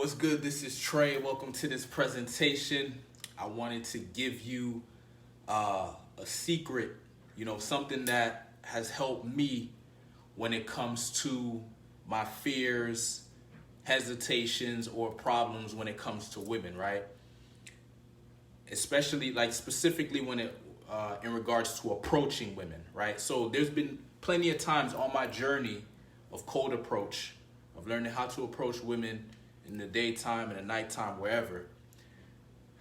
What's good? This is Trey. Welcome to this presentation. I wanted to give you a secret, something that has helped me when it comes to my fears, hesitations, or problems when it comes to women, right? Especially specifically when it in regards to approaching women, right? So there's been plenty of times on my journey of cold approach, of learning how to approach women in the daytime and the nighttime, wherever.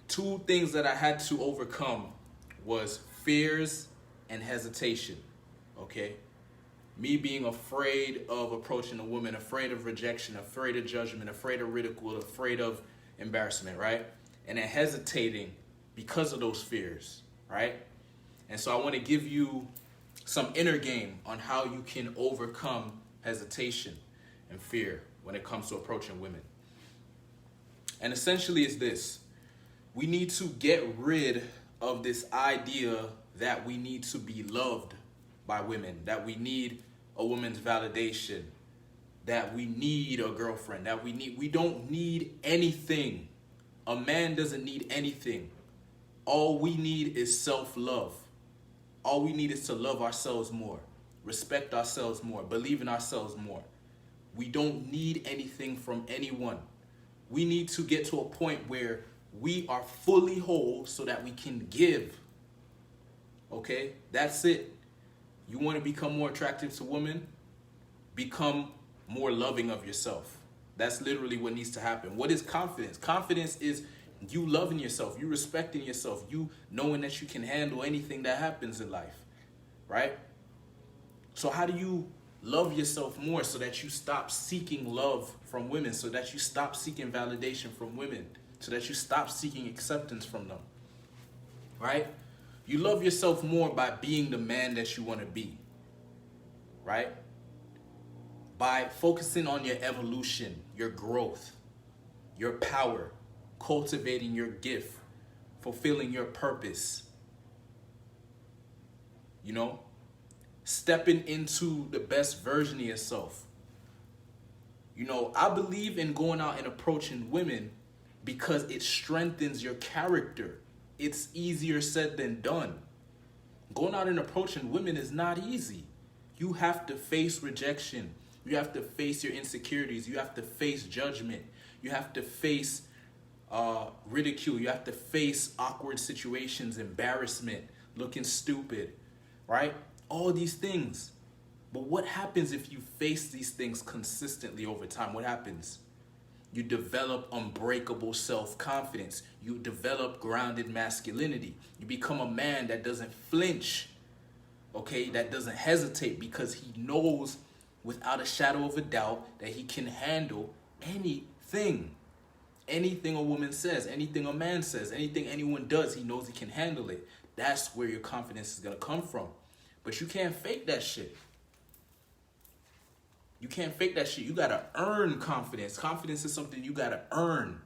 Two things that I had to overcome was fears and hesitation, okay? Me being afraid of approaching a woman, afraid of rejection, afraid of judgment, afraid of ridicule, afraid of embarrassment, right? And then hesitating because of those fears, right? And so I want to give you some inner game on how you can overcome hesitation and fear when it comes to approaching women. And essentially it's this: we need to get rid of this idea that we need to be loved by women, that we need a woman's validation, that we need a girlfriend, that we don't need anything. A man doesn't need anything. All we need is self-love. All we need is to love ourselves more, respect ourselves more, believe in ourselves more. We don't need anything from anyone. We need to get to a point where we are fully whole so that we can give. Okay? That's it. You want to become more attractive to women? Become more loving of yourself. That's literally what needs to happen. What is confidence? Confidence is you loving yourself, you respecting yourself, you knowing that you can handle anything that happens in life, right? So how do you love yourself more so that you stop seeking love from women, so that you stop seeking validation from women, so that you stop seeking acceptance from them, right? You love yourself more by being the man that you want to be, right? By focusing on your evolution, your growth, your power, cultivating your gift, fulfilling your purpose, stepping into the best version of yourself. I believe in going out and approaching women because it strengthens your character. It's easier said than done. Going out and approaching women is not easy. You have to face rejection. You have to face your insecurities. You have to face judgment. You have to face ridicule. You have to face awkward situations, embarrassment, looking stupid, right? All these things. But what happens if you face these things consistently over time? What happens? You develop unbreakable self-confidence. You develop grounded masculinity. You become a man that doesn't flinch, okay? That doesn't hesitate because he knows without a shadow of a doubt that he can handle anything. Anything a woman says, anything a man says, anything anyone does, he knows he can handle it. That's where your confidence is going to come from. But you can't fake that shit. You can't fake that shit. You got to earn confidence. Confidence is something you got to earn.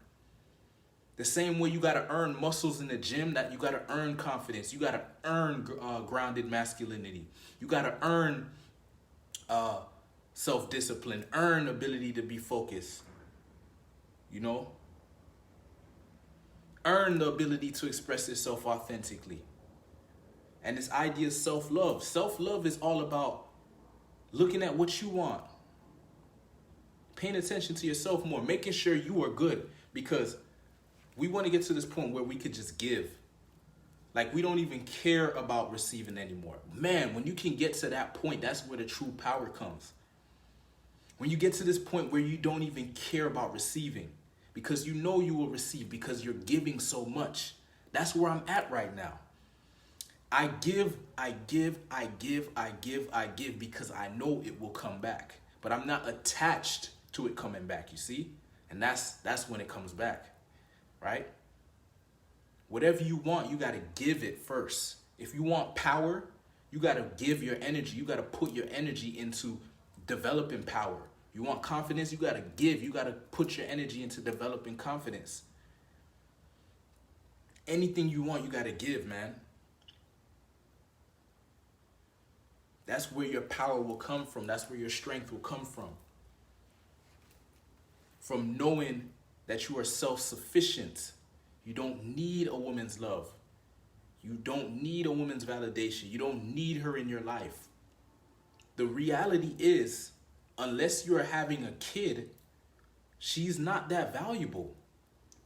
The same way you got to earn muscles in the gym, that you got to earn confidence. You got to earn grounded masculinity. You got to earn self-discipline, earn ability to be focused. Earn the ability to express yourself authentically. And this idea of self-love. Self-love is all about looking at what you want, paying attention to yourself more, making sure you are good, because we want to get to this point where we could just give. Like, we don't even care about receiving anymore. Man, when you can get to that point, that's where the true power comes. When you get to this point where you don't even care about receiving, because you know you will receive because you're giving so much. That's where I'm at right now. I give because I know it will come back. But I'm not attached to it coming back, you see? And that's when it comes back, right? Whatever you want, you got to give it first. If you want power, you got to give your energy. You got to put your energy into developing power. You want confidence, you got to give. You got to put your energy into developing confidence. Anything you want, you got to give, man. That's where your power will come from. That's where your strength will come from. From knowing that you are self-sufficient. You don't need a woman's love. You don't need a woman's validation. You don't need her in your life. The reality is, unless you're having a kid, she's not that valuable.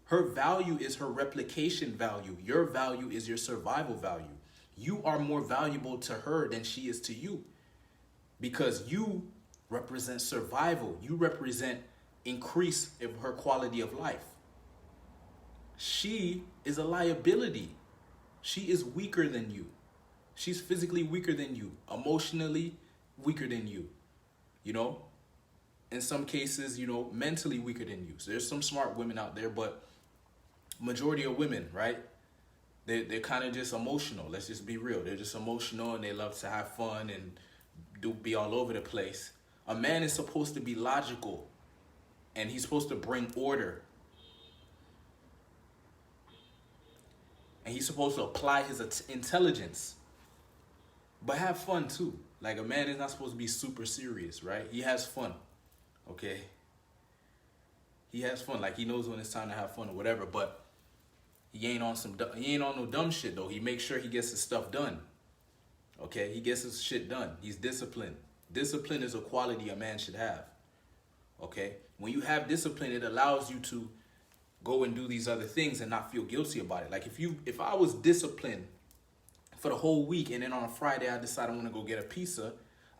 Her value is her replication value. Your value is your survival value. You are more valuable to her than she is to you, because you represent survival. You represent increase of her quality of life. She is a liability. She is weaker than you. She's physically weaker than you, emotionally weaker than you, you know? In some cases, you know, mentally weaker than you. So there's some smart women out there, but majority of women, right? They're kind of just emotional. Let's just be real. They're just emotional and they love to have fun and be all over the place. A man is supposed to be logical and he's supposed to bring order. And he's supposed to apply his intelligence, but have fun too. Like, a man is not supposed to be super serious, right? He has fun, okay? He has fun. Like, he knows when it's time to have fun or whatever, but he ain't on no dumb shit though. He makes sure he gets his stuff done, okay? He gets his shit done. He's disciplined. Discipline is a quality a man should have, okay? When you have discipline, it allows you to go and do these other things and not feel guilty about it. Like, if I was disciplined for the whole week and then on a Friday I decide I want to go get a pizza,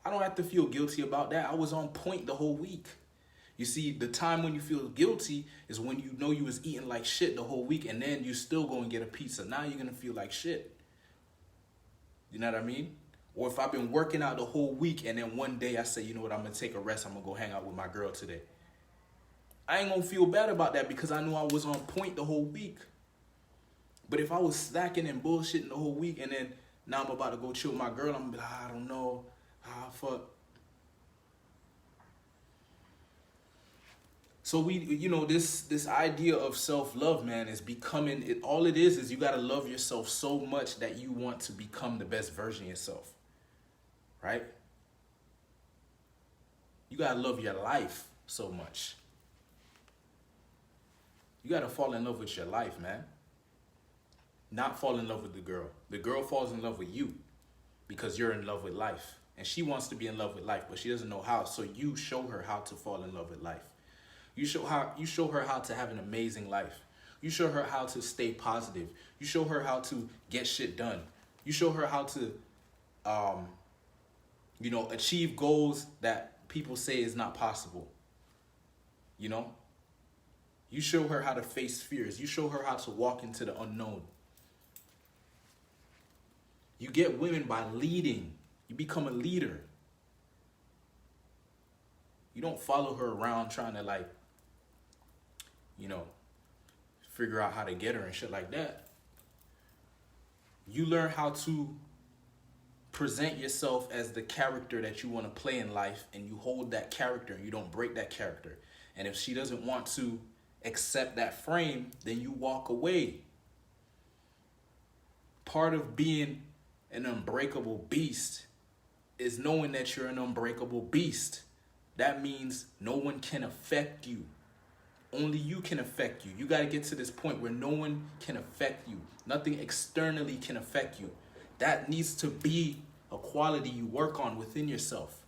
I don't have to feel guilty about that. I was on point the whole week. You see, the time when you feel guilty is when you know you was eating like shit the whole week and then you still go and get a pizza. Now you're going to feel like shit. You know what I mean? Or if I've been working out the whole week and then one day I say, you know what, I'm going to take a rest. I'm going to go hang out with my girl today. I ain't going to feel bad about that because I knew I was on point the whole week. But if I was slacking and bullshitting the whole week and then now I'm about to go chill with my girl, I'm going to be like, I don't know. Fuck. So this idea of self-love, man, is becoming it. All it is you got to love yourself so much that you want to become the best version of yourself. Right? You got to love your life so much. You got to fall in love with your life, man. Not fall in love with the girl. The girl falls in love with you because you're in love with life. And she wants to be in love with life, but she doesn't know how. So you show her how to fall in love with life. You show her how to have an amazing life. You show her how to stay positive. You show her how to get shit done. You show her how to achieve goals that people say is not possible. You know? You show her how to face fears. You show her how to walk into the unknown. You get women by leading. You become a leader. You don't follow her around trying to figure out how to get her and shit like that. You learn how to present yourself as the character that you want to play in life, and you hold that character and you don't break that character. And if she doesn't want to accept that frame, then you walk away. Part of being an unbreakable beast is knowing that you're an unbreakable beast. That means no one can affect you. Only you can affect you. You got to get to this point where no one can affect you. Nothing externally can affect you. That needs to be a quality you work on within yourself.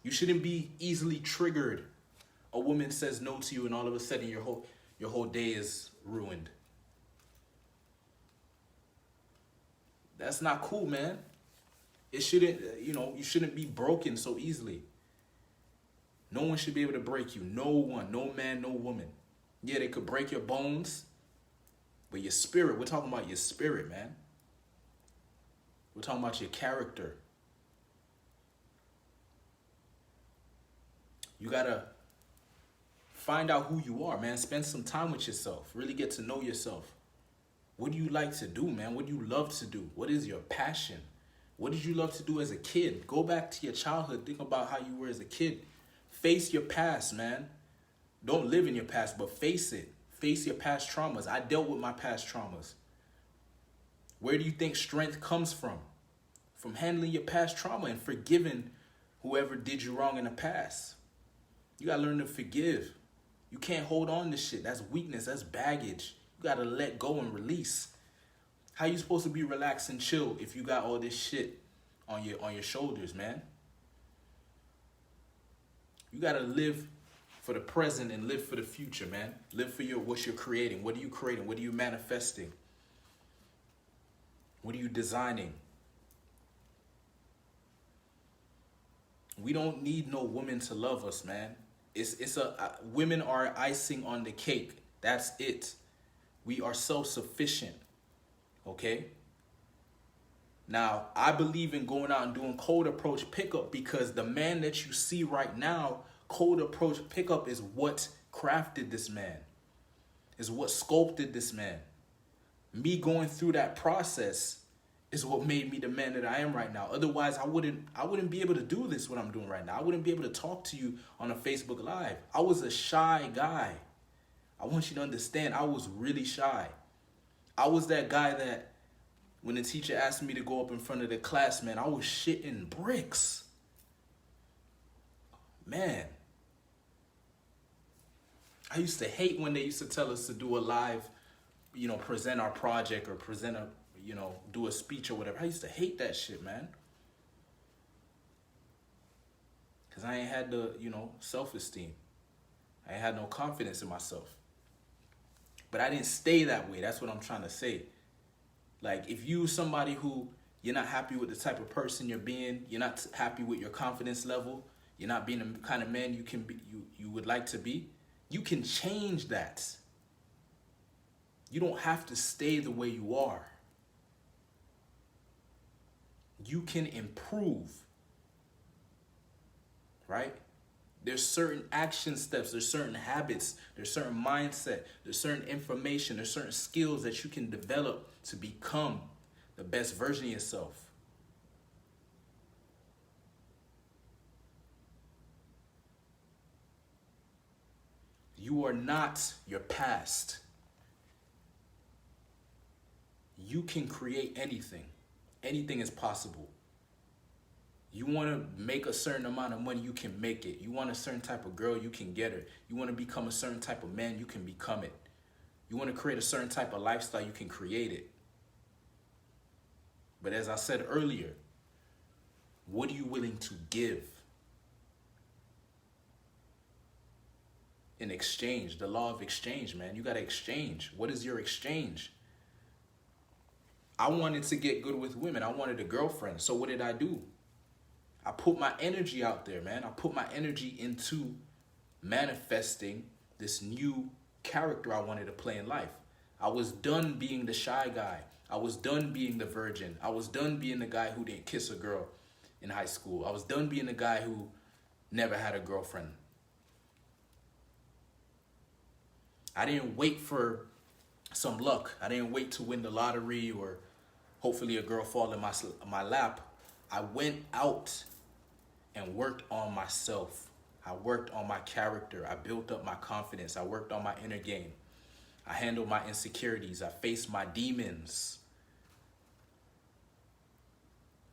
You shouldn't be easily triggered. A woman says no to you and all of a sudden your whole day is ruined. That's not cool, man. It shouldn't, you shouldn't be broken so easily. No one should be able to break you. No one, no man, no woman. Yeah, they could break your bones, but your spirit, we're talking about your spirit, man. We're talking about your character. You gotta find out who you are, man. Spend some time with yourself. Really get to know yourself. What do you like to do, man? What do you love to do? What is your passion? What did you love to do as a kid? Go back to your childhood. Think about how you were as a kid. Face your past, man. Don't live in your past, but face it. Face your past traumas. I dealt with my past traumas. Where do you think strength comes from? From handling your past trauma and forgiving whoever did you wrong in the past. You got to learn to forgive. You can't hold on to shit. That's weakness. That's baggage. You gotta let go and release. How you supposed to be relaxed and chill if you got all this shit on your shoulders, man? You gotta live for the present and live for the future, man. Live for what you're creating. What are you creating? What are you manifesting? What are you designing? We don't need no woman to love us, man. Women are icing on the cake. That's it. We are self-sufficient. Okay? Now, I believe in going out and doing cold approach pickup because the man that you see right now, cold approach pickup is what crafted this man. Is what sculpted this man. Me going through that process is what made me the man that I am right now. Otherwise, I wouldn't be able to do this, what I'm doing right now. I wouldn't be able to talk to you on a Facebook Live. I was a shy guy. I want you to understand, I was really shy. I was that guy that when the teacher asked me to go up in front of the class, man, I was shitting bricks. Man. I used to hate when they used to tell us to do a live, present our project or do a speech or whatever. I used to hate that shit, man. Because I ain't had the, self-esteem. I ain't had no confidence in myself. But I didn't stay that way. That's what I'm trying to say. Like, if you somebody who you're not happy with the type of person you're being, you're not happy with your confidence level, you're not being the kind of man you would like to be, you can change that. You don't have to stay the way you are. You can improve, right? There's certain action steps, there's certain habits, there's certain mindset, there's certain information, there's certain skills that you can develop to become the best version of yourself. You are not your past. You can create anything. Anything is possible. You want to make a certain amount of money, you can make it. You want a certain type of girl, you can get her. You want to become a certain type of man, you can become it. You want to create a certain type of lifestyle, you can create it. But as I said earlier, what are you willing to give in exchange? The law of exchange, man. You got to exchange. What is your exchange? I wanted to get good with women. I wanted a girlfriend. So what did I do? I put my energy out there, man. I put my energy into manifesting this new character I wanted to play in life. I was done being the shy guy. I was done being the virgin. I was done being the guy who didn't kiss a girl in high school. I was done being the guy who never had a girlfriend. I didn't wait for some luck. I didn't wait to win the lottery or hopefully a girl fall in my lap. I went out and worked on myself. I worked on my character. I built up my confidence. I worked on my inner game. I handled my insecurities. I faced my demons.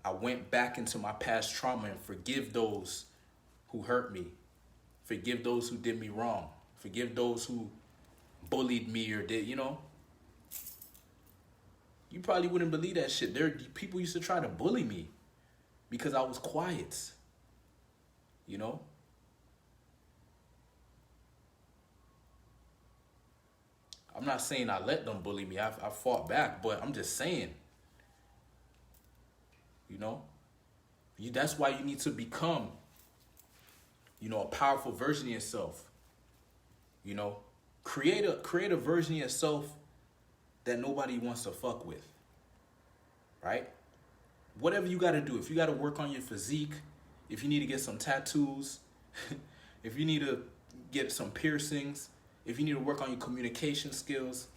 I went back into my past trauma and forgive those who hurt me. Forgive those who did me wrong. Forgive those who bullied me or did, You probably wouldn't believe that shit. People used to try to bully me because I was quiet. I'm not saying I let them bully me. I fought back, but I'm just saying, that's why you need to become, a powerful version of yourself. Create a version of yourself that nobody wants to fuck with, right? Whatever you got to do. If you got to work on your physique, if you need to get some tattoos, if you need to get some piercings, if you need to work on your communication skills,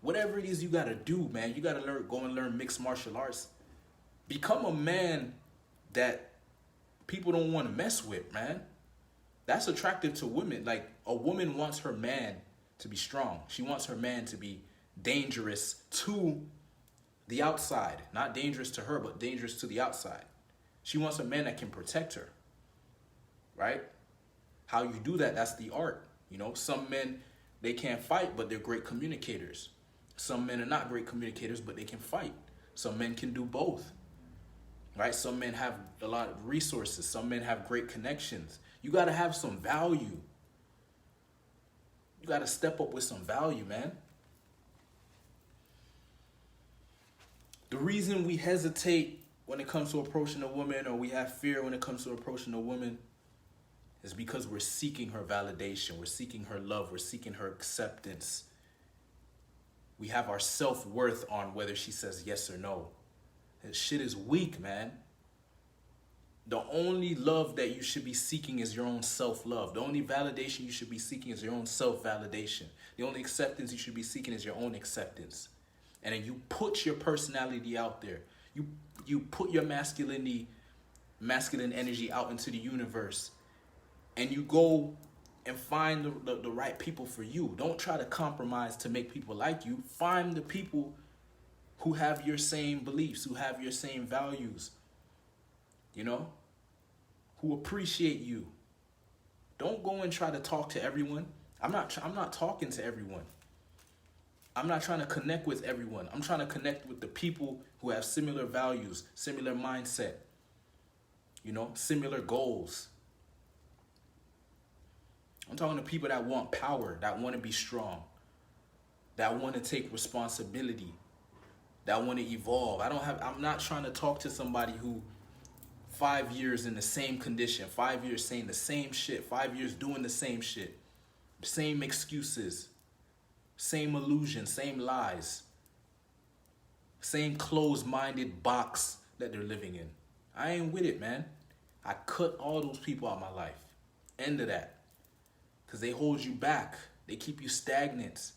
whatever it is you got to do, man, you got to go and learn mixed martial arts. Become a man that people don't want to mess with, man. That's attractive to women. Like, a woman wants her man to be strong. She wants her man to be dangerous to the outside. Not dangerous to her, but dangerous to the outside. She wants a man that can protect her, right? How you do that, that's the art. You know, some men, they can't fight, but they're great communicators. Some men are not great communicators, but they can fight. Some men can do both, right? Some men have a lot of resources. Some men have great connections. You got to have some value. You got to step up with some value, man. The reason we hesitate when it comes to approaching a woman, or we have fear when it comes to approaching a woman, is because we're seeking her validation. We're seeking her love. We're seeking her acceptance. We have our self-worth on whether she says yes or no. That shit is weak, man. The only love that you should be seeking is your own self-love. The only validation you should be seeking is your own self-validation. The only acceptance you should be seeking is your own acceptance. And then you put your personality out there. You put your masculine energy out into the universe. And you go and find the right people for you. Don't try to compromise to make people like you. Find the people who have your same beliefs, who have your same values, you know, who appreciate you. Don't go and try to talk to everyone. I'm not talking to everyone. I'm not trying to connect with everyone. I'm trying to connect with the people who have similar values, similar mindset, you know, similar goals. I'm talking to people that want power, that want to be strong, that want to take responsibility, that want to evolve. I'm not trying to talk to somebody who 5 years in the same condition, 5 years saying the same shit, 5 years doing the same shit, same excuses, same illusions, same lies, same closed-minded box that they're living in. I ain't with it, man. I cut all those people out of my life. End of that. Because they hold you back. They keep you stagnant.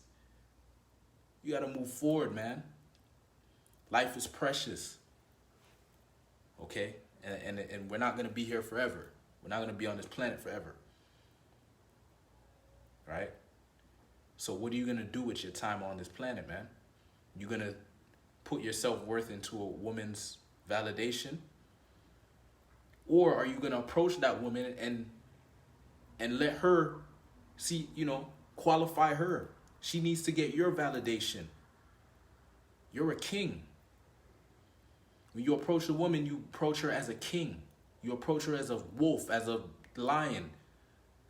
You got to move forward, man. Life is precious. Okay? And we're not going to be here forever. We're not going to be on this planet forever. Right? So what are you going to do with your time on this planet, man? You going to put your self-worth into a woman's validation? Or are you going to approach that woman and let her see, you know, qualify her? She needs to get your validation. You're a king. When you approach a woman, you approach her as a king. You approach her as a wolf, as a lion,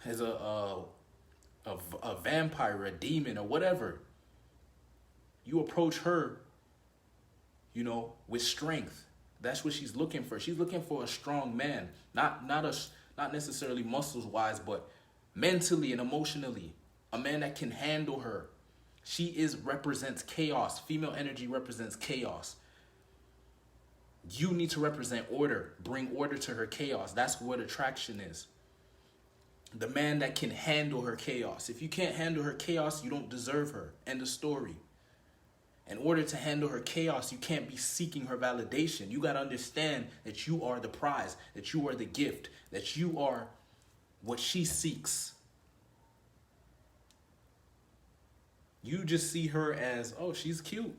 as a vampire, a demon, or whatever. You approach her, you know, with strength. That's what she's looking for. She's looking for a strong man, not necessarily muscles wise, but mentally and emotionally, a man that can handle her. She represents chaos. Female energy represents chaos. You need to represent order. Bring order to her chaos. That's what attraction is. The man that can handle her chaos. If you can't handle her chaos, you don't deserve her. End of story. In order to handle her chaos, you can't be seeking her validation. You got to understand that you are the prize, that you are the gift, that you are what she seeks. You just see her as, oh, she's cute.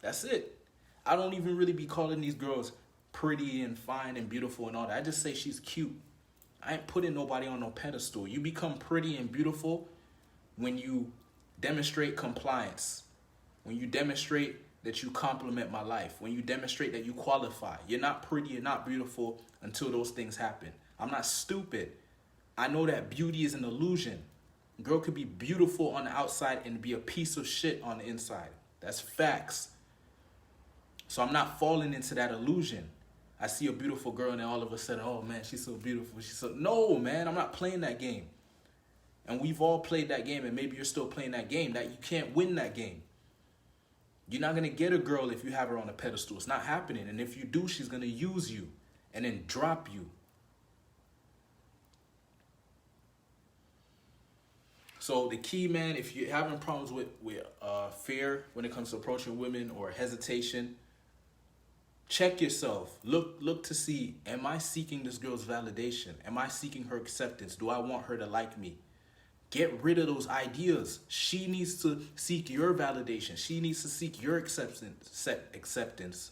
That's it. I don't even really be calling these girls pretty and fine and beautiful and all that. I just say she's cute. I ain't putting nobody on no pedestal. You become pretty and beautiful when you demonstrate compliance, when you demonstrate that you compliment my life, when you demonstrate that you qualify. You're not pretty, you're not beautiful until those things happen. I'm not stupid. I know that beauty is an illusion. A girl could be beautiful on the outside and be a piece of shit on the inside. That's facts. So I'm not falling into that illusion. I see a beautiful girl and then all of a sudden, oh man, she's so beautiful. No, man, I'm not playing that game. And we've all played that game, and maybe you're still playing that game. That you can't win that game. You're not going to get a girl if you have her on a pedestal. It's not happening. And if you do, she's going to use you and then drop you. So the key, man, if you're having problems with fear when it comes to approaching women or hesitation, check yourself. Look to see, am I seeking this girl's validation? Am I seeking her acceptance? Do I want her to like me? Get rid of those ideas. She needs to seek your validation. She needs to seek your acceptance.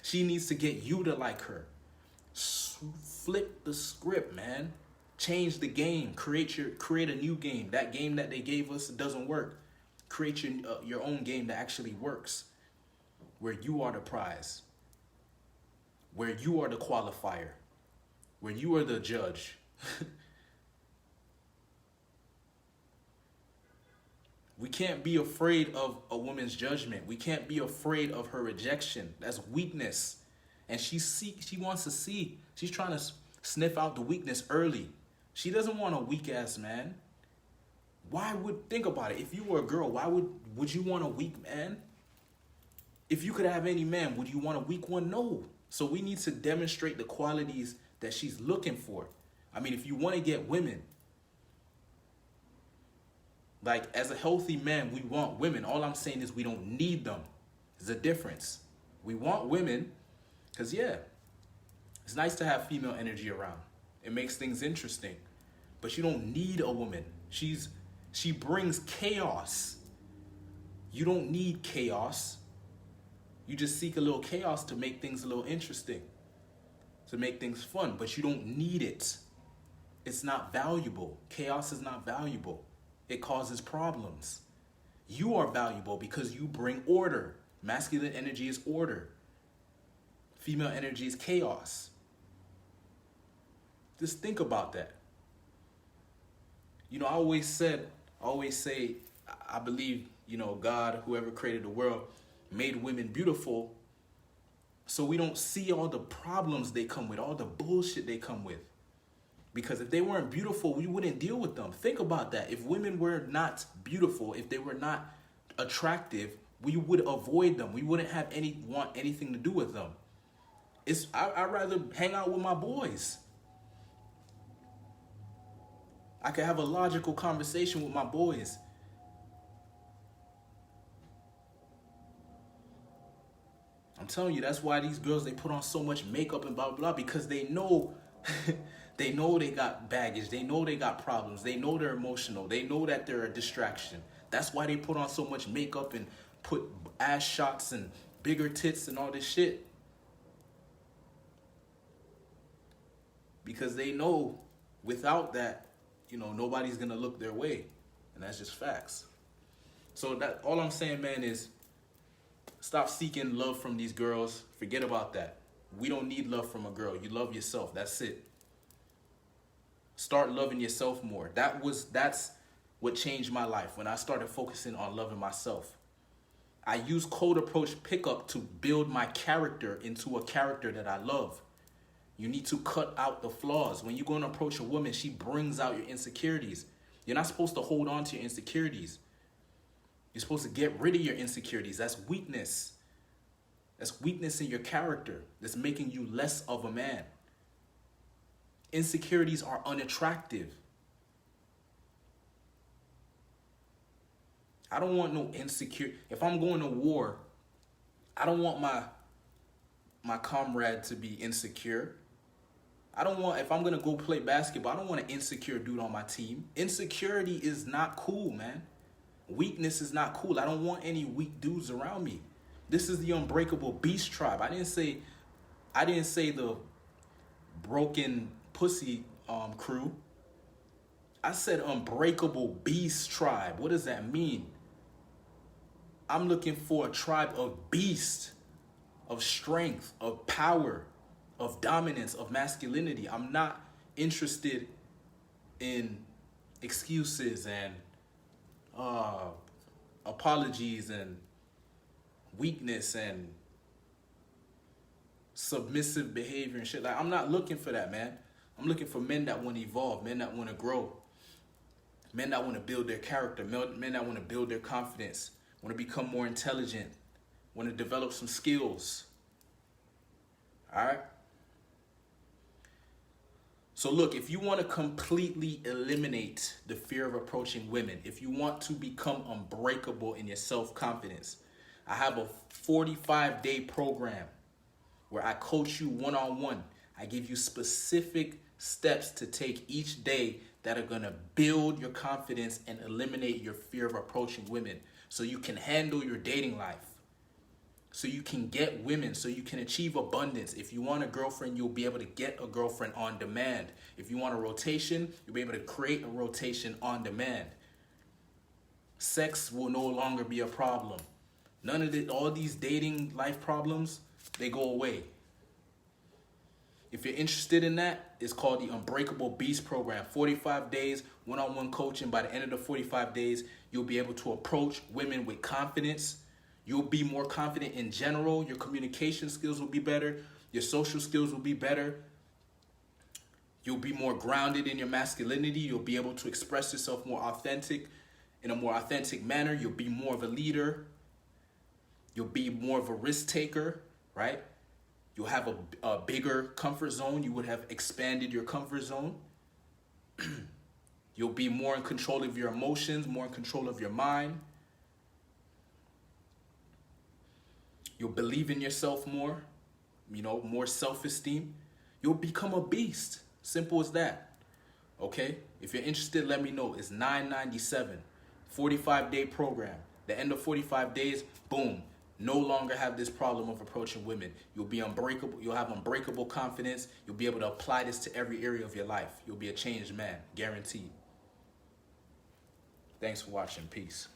She needs to get you to like her. Flip the script, man. Change the game. Create a new game. That game that they gave us doesn't work. Create your own game that actually works, where you are the prize, where you are the qualifier, where you are the judge. We can't be afraid of a woman's judgment. We can't be afraid of her rejection. That's weakness. And she wants to see. She's trying to sniff out the weakness early. She doesn't want a weak ass man. Think about it. If you were a girl, why would you want a weak man? If you could have any man, would you want a weak one? No. So we need to demonstrate the qualities that she's looking for. I mean, if you want to get women, like, as a healthy man, we want women. All I'm saying is we don't need them. There's a difference. We want women because, yeah, it's nice to have female energy around. It makes things interesting. But you don't need a woman. She brings chaos. You don't need chaos. You just seek a little chaos to make things a little interesting, to make things fun. But you don't need it. It's not valuable. Chaos is not valuable. It causes problems. You are valuable because you bring order. Masculine energy is order. Female energy is chaos. Just think about that. You know, I always say, I believe, you know, God, whoever created the world, made women beautiful so we don't see all the problems they come with, all the bullshit they come with. Because if they weren't beautiful, we wouldn't deal with them. Think about that. If women were not beautiful, if they were not attractive, we would avoid them. We wouldn't want anything to do with them. I'd rather hang out with my boys. I could have a logical conversation with my boys. I'm telling you, that's why these girls, they put on so much makeup and blah, blah, blah, because they know they know they got baggage. They know they got problems. They know they're emotional. They know that they're a distraction. That's why they put on so much makeup and put ass shots and bigger tits and all this shit. Because they know without that, you know, nobody's going to look their way. And that's just facts. So that all I'm saying, man, is stop seeking love from these girls. Forget about that. We don't need love from a girl. You love yourself. That's it. Start loving yourself more. That's what changed my life when I started focusing on loving myself. I use cold approach pickup to build my character into a character that I love. You need to cut out the flaws. When you go and approach a woman, she brings out your insecurities. You're not supposed to hold on to your insecurities. You're supposed to get rid of your insecurities. That's weakness. That's weakness in your character. That's making you less of a man. Insecurities are unattractive. I don't want no insecure. If I'm going to war, I don't want my comrade to be insecure. If I'm going to go play basketball, I don't want an insecure dude on my team. Insecurity is not cool, man. Weakness is not cool. I don't want any weak dudes around me. This is the unbreakable beast tribe. I didn't say the broken pussy crew. I said unbreakable beast tribe. What does that mean? I'm looking for a tribe of beasts, of strength, of power, of dominance, of masculinity. I'm not interested in excuses and apologies and weakness and submissive behavior and shit. Like, I'm not looking for that, man. I'm looking for men that want to evolve, men that want to grow, men that want to build their character, men that want to build their confidence, want to become more intelligent, want to develop some skills. All right? So look, if you want to completely eliminate the fear of approaching women, if you want to become unbreakable in your self-confidence, I have a 45-day program where I coach you one-on-one. I give you specific steps to take each day that are going to build your confidence and eliminate your fear of approaching women so you can handle your dating life. so you can get women, so you can achieve abundance. If you want a girlfriend, you'll be able to get a girlfriend on demand. If you want a rotation, you'll be able to create a rotation on demand. Sex will no longer be a problem. None of all these dating life problems, they go away. If you're interested in that, it's called the Unbreakable Beast Program. 45 days, one-on-one coaching. By the end of the 45 days, you'll be able to approach women with confidence. You'll be more confident in general. Your communication skills will be better. Your social skills will be better. You'll be more grounded in your masculinity. You'll be able to express yourself more authentic, in a more authentic manner. You'll be more of a leader. You'll be more of a risk taker, right? You'll have a bigger comfort zone. You would have expanded your comfort zone. You'll be more in control of your emotions, more in control of your mind. You'll believe in yourself more, more self-esteem. You'll become a beast. Simple as that. Okay? If you're interested, let me know. It's $9.97. 45-day program. The end of 45 days, boom. No longer have this problem of approaching women. You'll be unbreakable. You'll have unbreakable confidence. You'll be able to apply this to every area of your life. You'll be a changed man, guaranteed. Thanks for watching. Peace.